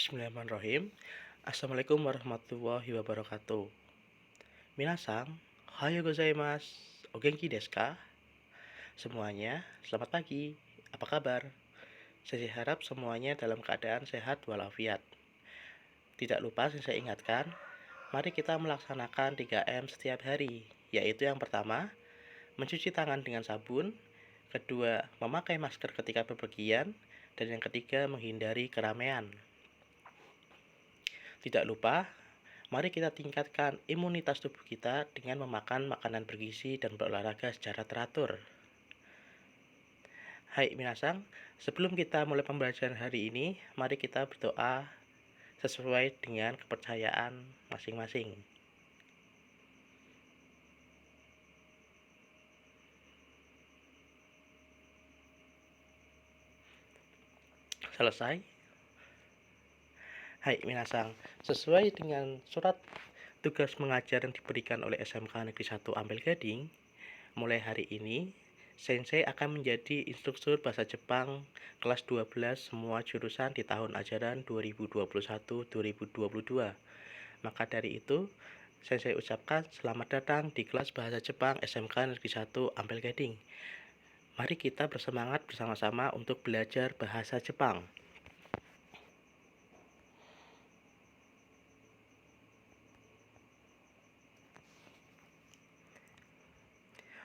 Bismillahirrahmanirrahim. Assalamualaikum warahmatullahi wabarakatuh. Minasan, ohayo gozaimasu. O genki desu ka? Semuanya, selamat pagi. Apa kabar? Saya harap semuanya dalam keadaan sehat walafiat. Tidak lupa saya ingatkan, mari kita melaksanakan 3M setiap hari, yaitu yang pertama, mencuci tangan dengan sabun, kedua, memakai masker ketika bepergian, dan yang ketiga, menghindari keramaian. Tidak lupa, mari kita tingkatkan imunitas tubuh kita dengan memakan makanan bergizi dan berolahraga secara teratur. Hai minasang, sebelum kita mulai pembelajaran hari ini, mari kita berdoa sesuai dengan kepercayaan masing-masing. Selesai? Hai minasang, sesuai dengan surat tugas mengajar yang diberikan oleh SMK Negeri 1 Ampel Gading, mulai hari ini Sensei akan menjadi instruktur bahasa Jepang kelas 12 semua jurusan di tahun ajaran 2021-2022. Maka dari itu, Sensei ucapkan selamat datang di kelas bahasa Jepang SMK Negeri 1 Ampel Gading. Mari kita bersemangat bersama-sama untuk belajar bahasa Jepang.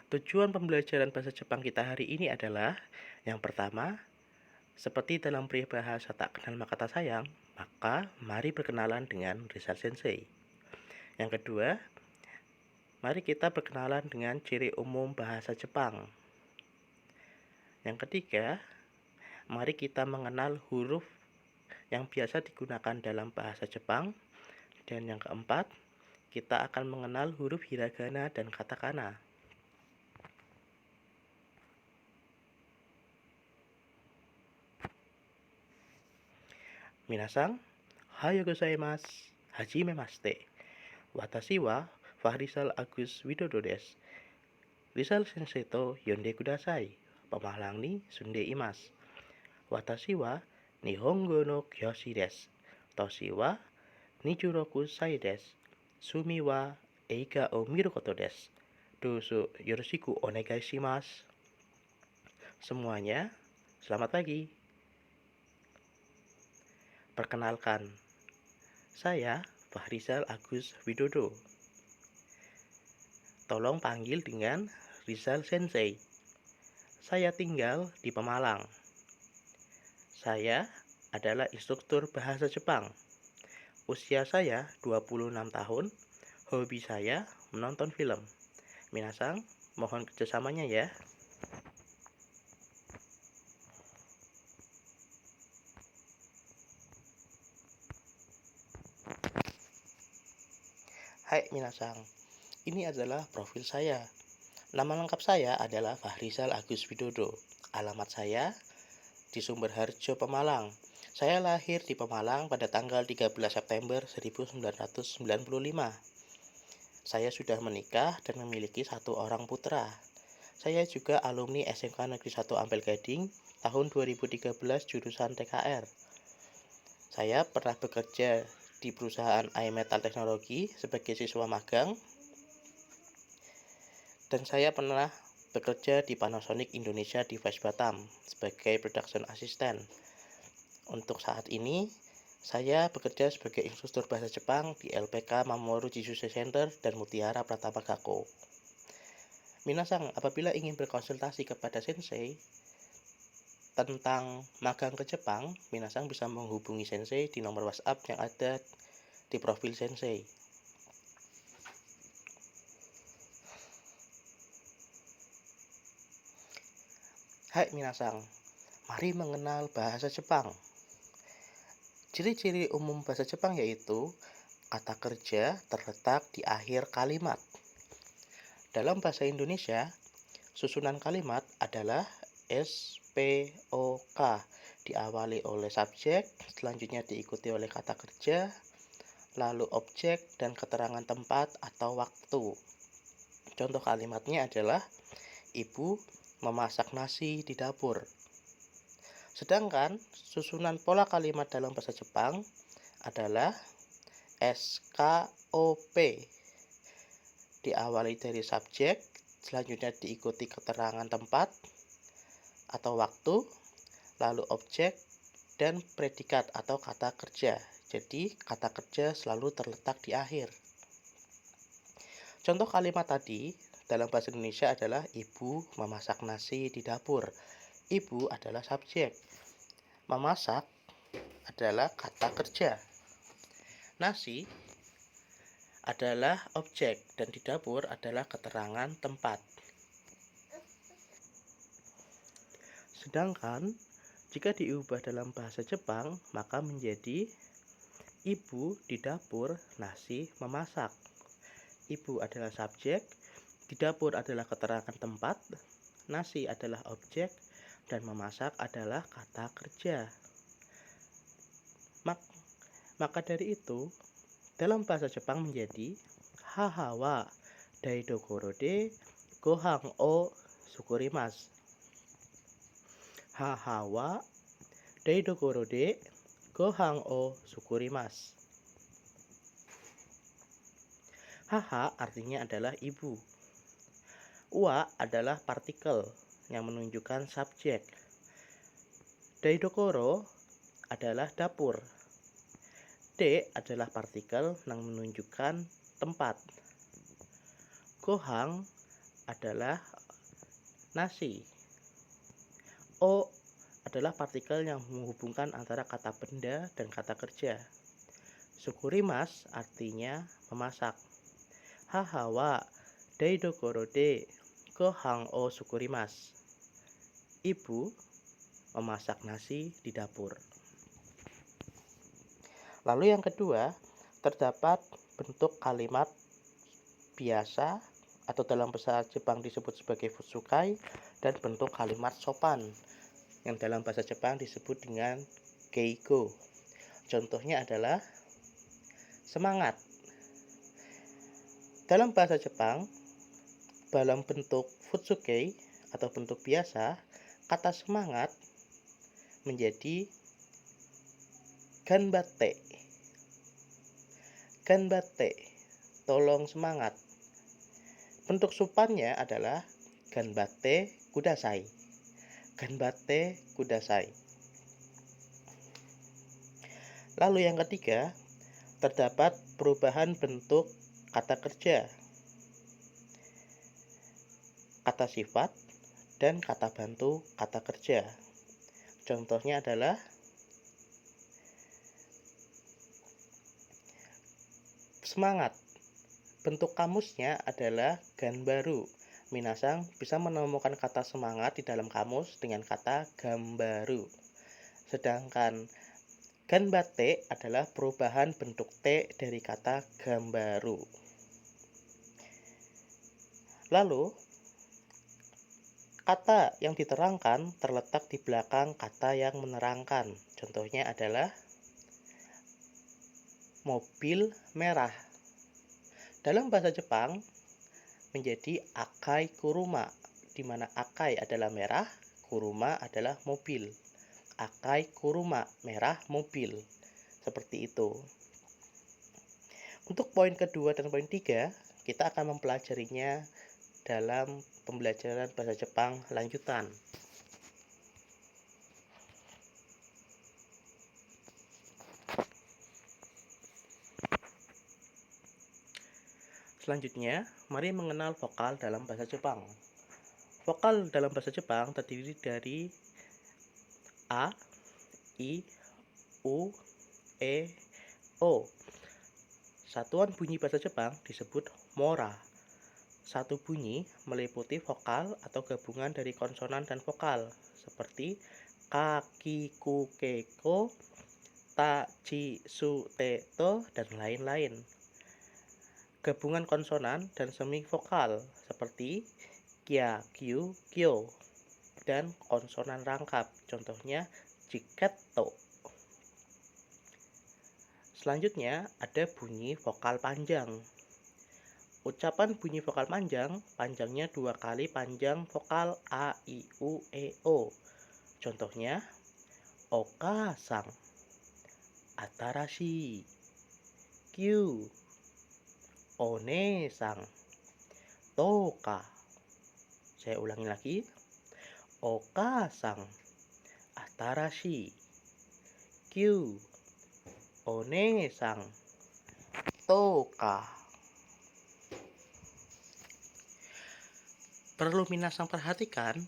Tujuan pembelajaran bahasa Jepang kita hari ini adalah yang pertama, seperti dalam peribahasa tak kenal maka tak sayang, maka mari berkenalan dengan Rizal Sensei. Yang kedua, mari kita berkenalan dengan ciri umum bahasa Jepang. Yang ketiga, mari kita mengenal huruf yang biasa digunakan dalam bahasa Jepang. Dan yang keempat, kita akan mengenal huruf hiragana dan katakana. Minasang, ohayo gozaimasu. Hajimemashite. Watashi wa Fahrizal Agus Widodo desu. Rizal Sensei to yonde kudasai. Pamalang ni sunde imasu. Watashi wa Nihongo no kyoshi desu. Toshi wa Nijuroku sai desu. Sumi wa eiga o miru koto desu. Dozo yoroshiku onegai shimasu. Semuanya, selamat pagi. Perkenalkan, saya Fahrizal Agus Widodo. Tolong panggil dengan Rizal Sensei. Saya tinggal di Pemalang. Saya adalah instruktur bahasa Jepang. Usia saya 26 tahun. Hobi saya menonton film. Minasang, mohon kerjasamanya ya. Hai minasang, ini adalah profil saya. Nama lengkap saya adalah Fahrizal Agus Widodo. Alamat saya di Sumberharjo, Pemalang. Saya lahir di Pemalang pada tanggal 13 September 1995. Saya sudah menikah dan memiliki 1 orang putra. Saya juga alumni SMK Negeri 1 Ampel Gading tahun 2013 jurusan TKR. Saya pernah bekerja di perusahaan iMetal Teknologi sebagai siswa magang. Dan saya pernah bekerja di Panasonic Indonesia Device Batam sebagai production assistant. Untuk saat ini, saya bekerja sebagai instruktur bahasa Jepang di LPK Mamoru Jisuse Center dan Mutiara Pratama Gakko. Minasang, apabila ingin berkonsultasi kepada Sensei tentang magang ke Jepang, minasang bisa menghubungi Sensei di nomor WhatsApp yang ada di profil Sensei. Hai minasang, mari mengenal bahasa Jepang. Ciri-ciri umum bahasa Jepang yaitu kata kerja terletak di akhir kalimat. Dalam bahasa Indonesia, susunan kalimat adalah SPOK, diawali oleh subjek, selanjutnya diikuti oleh kata kerja, lalu objek dan keterangan tempat atau waktu. Contoh kalimatnya adalah ibu memasak nasi di dapur. Sedangkan susunan pola kalimat dalam bahasa Jepang adalah SKOP. Diawali dari subjek, selanjutnya diikuti keterangan tempat atau waktu, lalu objek, dan predikat atau kata kerja. Jadi, kata kerja selalu terletak di akhir. Contoh kalimat tadi dalam bahasa Indonesia adalah ibu memasak nasi di dapur. Ibu adalah subjek. Memasak adalah kata kerja. Nasi adalah objek dan di dapur adalah keterangan tempat. Sedangkan jika diubah dalam bahasa Jepang, maka menjadi ibu di dapur nasi memasak. Ibu adalah subjek, di dapur adalah keterangan tempat, nasi adalah objek, dan memasak adalah kata kerja. Maka dari itu, dalam bahasa Jepang menjadi haha wa daidokoro de gohan o sukurimasu. Haha wa daidokoro de gohan o sukurimasu. Haha artinya adalah ibu. Wa adalah partikel yang menunjukkan subjek. Daidokoro adalah dapur. D adalah partikel yang menunjukkan tempat. Gohan adalah nasi. O adalah partikel yang menghubungkan antara kata benda dan kata kerja. Sukurimasu artinya memasak. Haha wa daidokoro de gohan o sukurimasu. Ibu memasak nasi di dapur. Lalu yang kedua, terdapat bentuk kalimat biasa atau dalam bahasa Jepang disebut sebagai futsukai dan bentuk kalimat sopan yang dalam bahasa Jepang disebut dengan keigo. Contohnya adalah semangat. Dalam bahasa Jepang, dalam bentuk futsukai atau bentuk biasa, kata semangat menjadi ganbatte. Ganbatte, tolong semangat. Bentuk sopannya adalah ganbatte kudasai. Ganbatte kudasai. Lalu yang ketiga, terdapat perubahan bentuk kata kerja, kata sifat, dan kata bantu kata kerja. Contohnya adalah semangat. Bentuk kamusnya adalah ganbaru. Minasang bisa menemukan kata semangat di dalam kamus dengan kata gambaru. Sedangkan ganbatte adalah perubahan bentuk T dari kata gambaru. Lalu, kata yang diterangkan terletak di belakang kata yang menerangkan. Contohnya adalah mobil merah. Dalam bahasa Jepang menjadi akai kuruma, di mana akai adalah merah, kuruma adalah mobil. Akai kuruma, merah mobil. Seperti itu. Untuk poin kedua dan poin 3, kita akan mempelajarinya dalam pembelajaran bahasa Jepang lanjutan. Selanjutnya, mari mengenal vokal dalam bahasa Jepang. Vokal dalam bahasa Jepang terdiri dari A, I, U, E, O. Satuan bunyi bahasa Jepang disebut mora. Satu bunyi meliputi vokal atau gabungan dari konsonan dan vokal, seperti ka, ki, ku, ke, ko, ta, ci, su, te, to, dan lain-lain. Gabungan konsonan dan semi vokal, seperti kia, kyu, kyo, dan konsonan rangkap, contohnya jiketto. Selanjutnya ada bunyi vokal panjang. Ucapan bunyi vokal panjang, panjangnya 2 kali panjang vokal A, I, U, E, O. Contohnya, oka-sang, Atarashi. Q. One-sang. Toka. Saya ulangi lagi. Oka-sang. Atarashi. Q. One-sang. Toka. Perlu minasang perhatikan,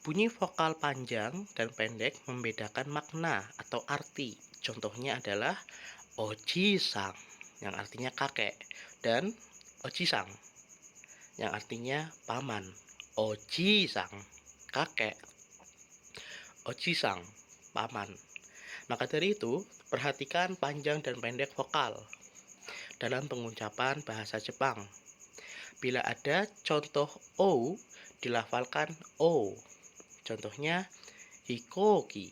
bunyi vokal panjang dan pendek membedakan makna atau arti. Contohnya adalah oji-sang yang artinya kakek dan oji-sang yang artinya paman. Oji-sang kakek, oji-sang paman. Maka dari itu, perhatikan panjang dan pendek vokal dalam pengucapan bahasa Jepang. Bila ada contoh O, dilafalkan O. Contohnya hikoki.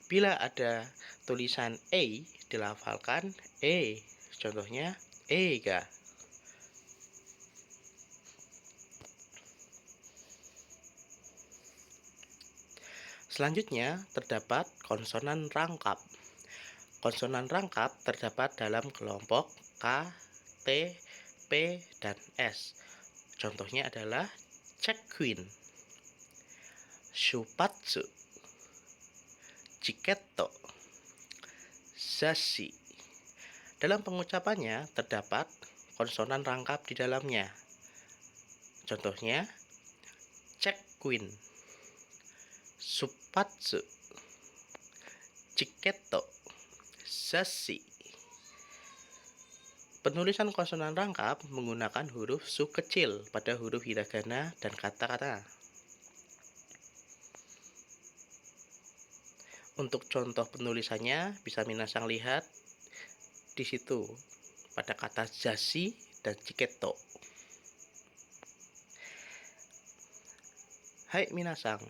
Bila ada tulisan E, dilafalkan E. Contohnya eiga. Selanjutnya, terdapat konsonan rangkap. Konsonan rangkap terdapat dalam kelompok K, T, P, dan S. Contohnya adalah check-in, shupatsu, chiketto, zashi. Dalam pengucapannya terdapat konsonan rangkap di dalamnya. Contohnya check-in, shupatsu, chiketto, zashi. Penulisan konsonan rangkap menggunakan huruf su kecil pada huruf hiragana dan katakana. Untuk contoh penulisannya bisa minasang lihat di situ pada kata zashi dan chiketto. Hai minasang,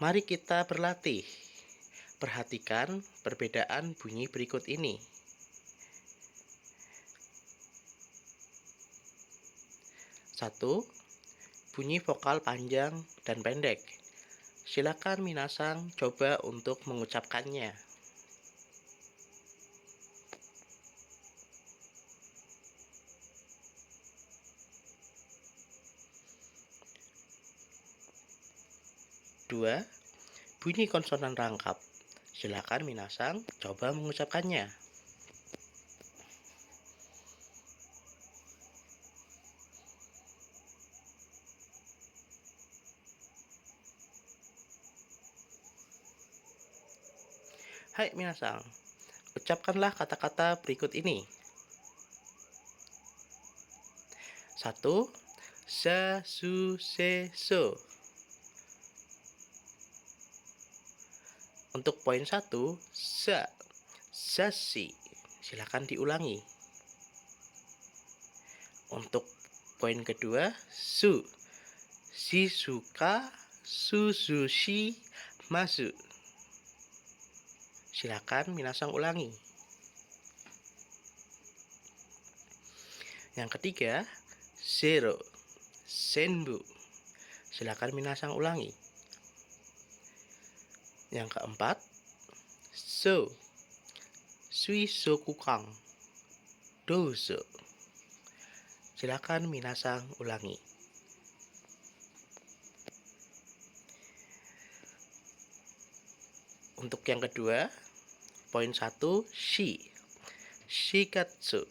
mari kita berlatih. Perhatikan perbedaan bunyi berikut ini. 1. Bunyi vokal panjang dan pendek. Silakan minasang coba untuk mengucapkannya. 2. Bunyi konsonan rangkap. Silakan minasang coba mengucapkannya. Hai minasang, ucapkanlah kata-kata berikut ini. 1. Sa, su, se, so. Untuk poin 1, sa, zashi. Silakan diulangi. Untuk poin kedua, su, shizuka, suzushi, masu. Silakan minasang ulangi. Yang ketiga, zero, senbu. Silakan minasang ulangi. Yang keempat, so, suisokukang, dozo. Silakan minasang ulangi. Untuk yang kedua, poin 1, shi, shigatsu,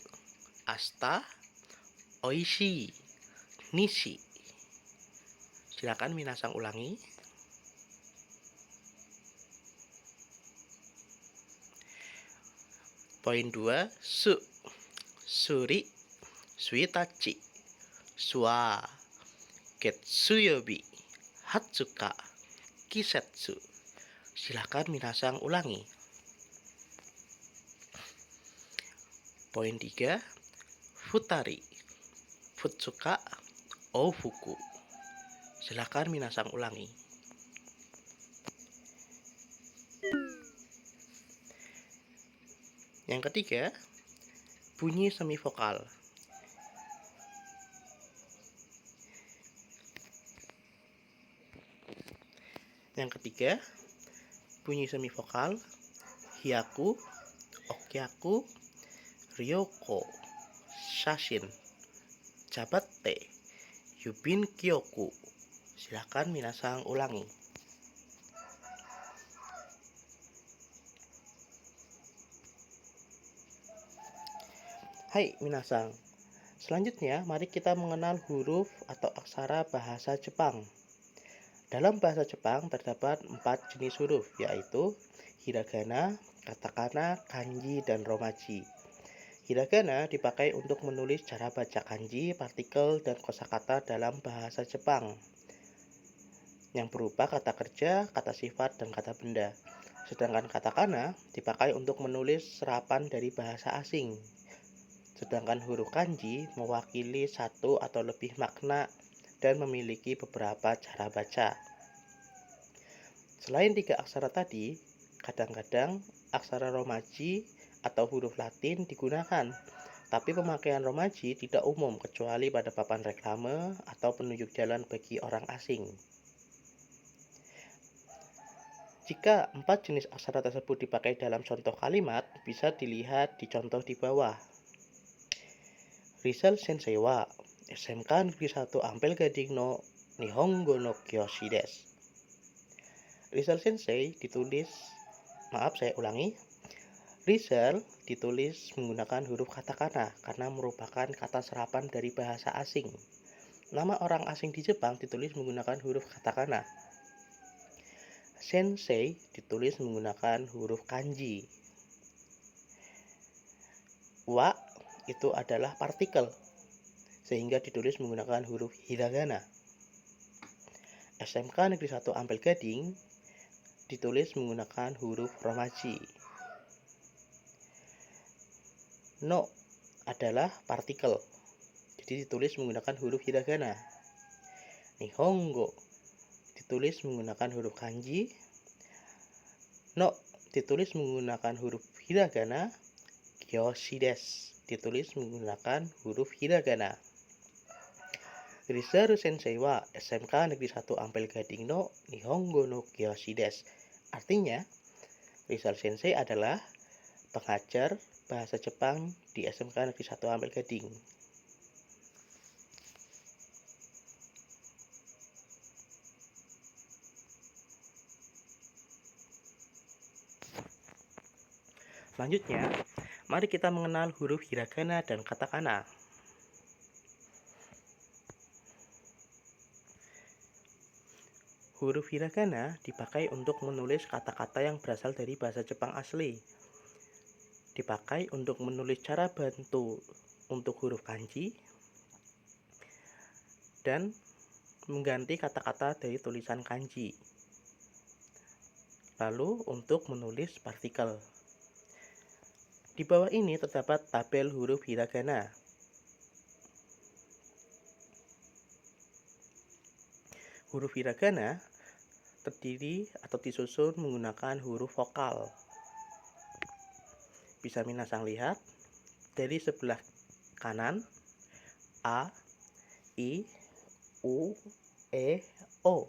asta, oishi, nishi. Silakan minasang ulangi. Poin 2, su, suri, suitachi, swa, getsuyobi, hatsuka, kisetsu. Silakan minasang ulangi. Poin 3, futari, futsuka, ofuku. Silakan minasang ulangi. Yang ketiga, bunyi semivokal. Yang ketiga, bunyi semivokal Hyaku, Okyaku, Ryoko, Shashin, Jabatte, Yubin Kyoku. Silakan minasang ulangi. Hai minasang. Selanjutnya, mari kita mengenal huruf atau aksara bahasa Jepang. Dalam bahasa Jepang terdapat 4 jenis huruf, yaitu hiragana, katakana, kanji, dan romaji. Hiragana dipakai untuk menulis cara baca kanji, partikel, dan kosakata dalam bahasa Jepang, yang berupa kata kerja, kata sifat, dan kata benda. Sedangkan katakana dipakai untuk menulis serapan dari bahasa asing. Sedangkan huruf kanji mewakili satu atau lebih makna dan memiliki beberapa cara baca. Selain 3 aksara tadi, kadang-kadang aksara romaji atau huruf Latin digunakan, tapi pemakaian romaji tidak umum kecuali pada papan reklame atau penunjuk jalan bagi orang asing. Jika 4 jenis aksara tersebut dipakai dalam contoh kalimat, bisa dilihat di contoh di bawah. Rizal Sensei wa SMK Negeri 1 Ampel Gading no Nihongo no Kyoshi desu. Rizal Sensei Rizal ditulis menggunakan huruf katakana karena merupakan kata serapan dari bahasa asing. Nama orang asing di Jepang ditulis menggunakan huruf katakana. Sensei ditulis menggunakan huruf kanji. Wa itu adalah partikel, sehingga ditulis menggunakan huruf hiragana. SMK Negeri 1 Ampel Gading ditulis menggunakan huruf romaji. No adalah partikel, jadi ditulis menggunakan huruf hiragana. Nihongo ditulis menggunakan huruf kanji. No ditulis menggunakan huruf hiragana. Kyoshi desu ditulis menggunakan huruf hiragana. Rizal Sensei wa SMK Negeri 1 Ampel Gading no Nihongo no Kyoshi desu. Artinya, Rizal Sensei adalah pengajar bahasa Jepang di SMK Negeri 1 Ampel Gading. Selanjutnya, mari kita mengenal huruf hiragana dan katakana. Huruf hiragana dipakai untuk menulis kata-kata yang berasal dari bahasa Jepang asli. Dipakai untuk menulis cara bantu untuk huruf kanji dan mengganti kata-kata dari tulisan kanji. Lalu untuk menulis partikel. Di bawah ini terdapat tabel huruf hiragana. Huruf hiragana terdiri atau disusun menggunakan huruf vokal. Bisa minasang lihat dari sebelah kanan A, I, U, E, O.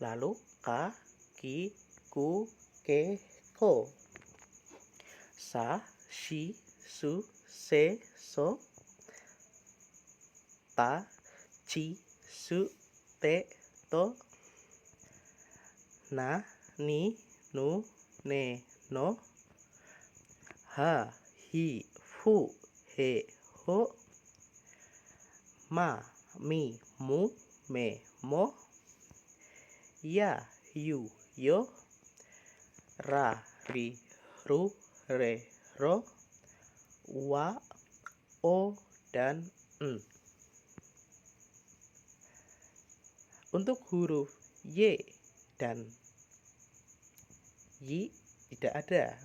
Lalu K, Ki, Ku, Ke, Ko. Sa, Shi, Su, Se, So. Ta, Chi, Su, Te, To. Na, Ni, Nu, Ne, No. Ha, Hi, Fu, He, Ho. Ma, Mi, Mu, Me, Mo. Ya, Yu, Yo. Ra, Ri, Ru, Re, Ro. Wa, O, dan N. Untuk huruf Y dan Y tidak ada.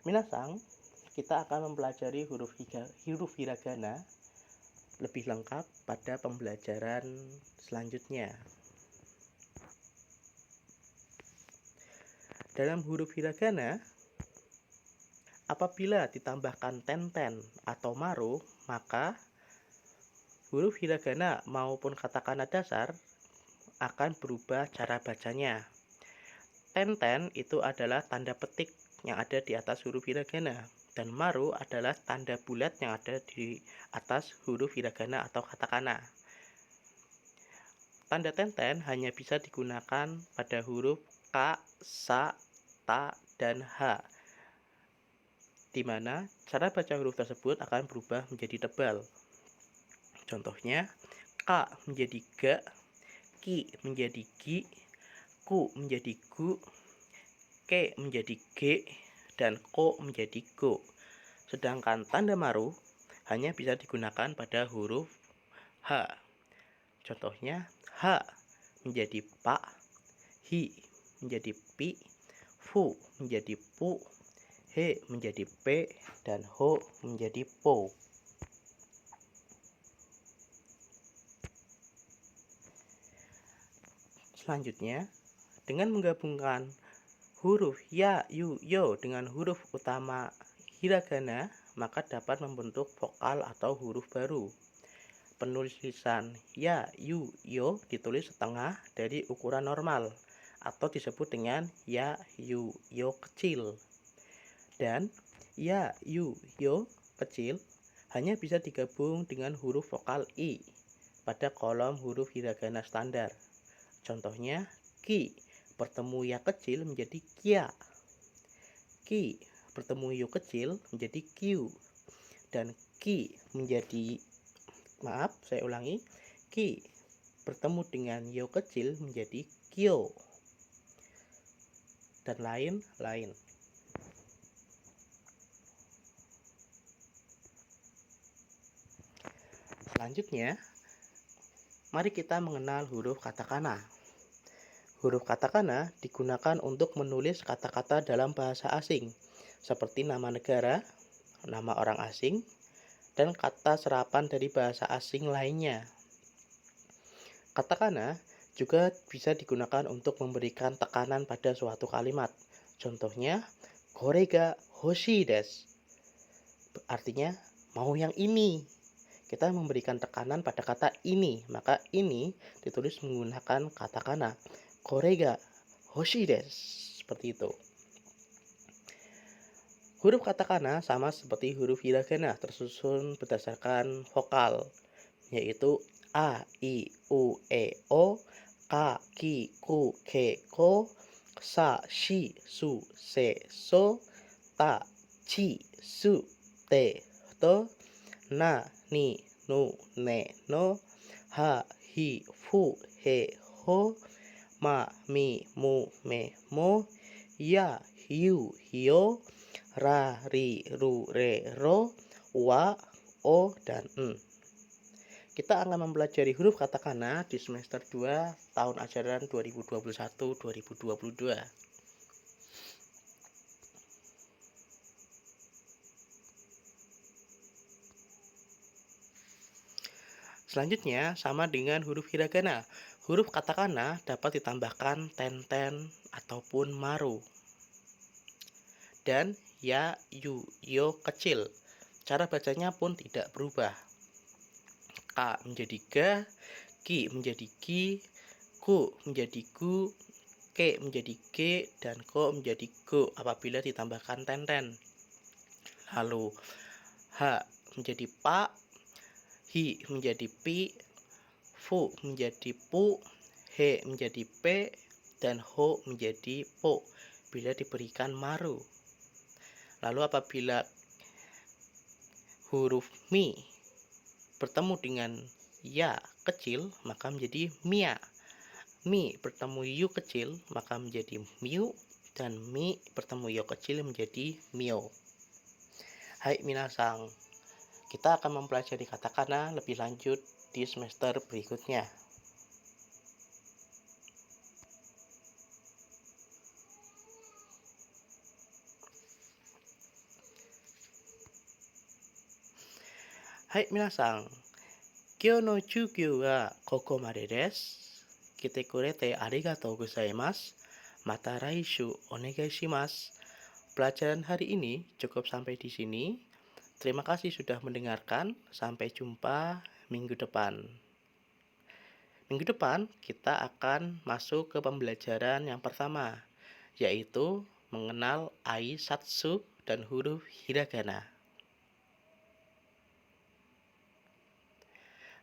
Minasang, kita akan mempelajari huruf hiragana lebih lengkap pada pembelajaran selanjutnya. Dalam huruf hiragana, apabila ditambahkan tenten atau maru, maka huruf hiragana maupun katakana dasar akan berubah cara bacanya. Tenten itu adalah tanda petik yang ada di atas huruf hiragana, dan maru adalah tanda bulat yang ada di atas huruf hiragana atau katakana. Tanda tenten hanya bisa digunakan pada huruf K, Sa, Ta, dan H, di mana cara baca huruf tersebut akan berubah menjadi tebal. Contohnya, K menjadi Ga, Ki menjadi Gi, Ku menjadi Gu, Ke menjadi G, dan Ko menjadi Go. Sedangkan tanda maru hanya bisa digunakan pada huruf H. Contohnya, H menjadi Pa, Hi menjadi Pi, Fu menjadi Pu, He menjadi P, dan Ho menjadi Po. Selanjutnya, dengan menggabungkan huruf ya, yu, yo dengan huruf utama hiragana, maka dapat membentuk vokal atau huruf baru. Penulisan ya, yu, yo ditulis setengah dari ukuran normal atau disebut dengan ya, yu, yo kecil. Dan ya, yu, yo kecil hanya bisa digabung dengan huruf vokal i pada kolom huruf hiragana standar. Contohnya, Ki bertemu ya kecil menjadi Kia, Ki bertemu yu kecil menjadi Q, dan Ki bertemu dengan yo kecil menjadi Kyo, dan lain-lain. Selanjutnya, mari kita mengenal huruf katakana. Huruf katakana digunakan untuk menulis kata-kata dalam bahasa asing, seperti nama negara, nama orang asing, dan kata serapan dari bahasa asing lainnya. Katakana juga bisa digunakan untuk memberikan tekanan pada suatu kalimat. Contohnya, korega hoshi desu. Artinya, mau yang ini. Kita memberikan tekanan pada kata ini, maka ini ditulis menggunakan katakana. Korega hoshi desu. Seperti itu. Huruf katakana sama seperti huruf hiragana, tersusun berdasarkan vokal, yaitu A, I, U, E, O, Ka, Ki, Ku, Ke, Ko, Sa, Shi, Su, Se, So, Ta, Chi, Su, Te, To, Na, Ni, Nu, Ne, No, Ha, Hi, Fu, He, Ho, Ma, Mi, Mu, Me, Mo, Ya, Yu, Hyo, Ra, Ri, Ru, Re, Ro, Wa, O, dan N. Kita akan mempelajari huruf katakana di semester 2 tahun ajaran 2021-2022. Selanjutnya, sama dengan huruf hiragana. Huruf katakana dapat ditambahkan tenten ataupun maru. Dan ya, yu, yo kecil. Cara bacanya pun tidak berubah. K menjadi ga, Ki menjadi ki, Ku menjadi gu, Ke menjadi ge, dan Ko menjadi go apabila ditambahkan tenten. Lalu H menjadi pa, Hi menjadi pi, Fu menjadi pu, He menjadi p, dan Ho menjadi po bila diberikan maru. Lalu apabila huruf mi bertemu dengan ya kecil, maka menjadi mia. Mi bertemu yu kecil, maka menjadi miu, dan mi bertemu yo kecil menjadi mio. Hai minasang, kita akan mempelajari katakana lebih lanjut di semester berikutnya. Hai minasang, kyou no chūkyū wa kokomade desu. Kite kurete arigatou gozaimasu. Mata raishu onegai shimasu. Pelajaran hari ini cukup sampai di sini. Terima kasih sudah mendengarkan. Sampai jumpa minggu depan. Minggu depan kita akan masuk ke pembelajaran yang pertama, yaitu mengenal aisatsu dan huruf hiragana.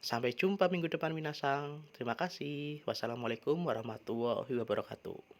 Sampai jumpa minggu depan minasang. Terima kasih. Wassalamualaikum warahmatullahi wabarakatuh.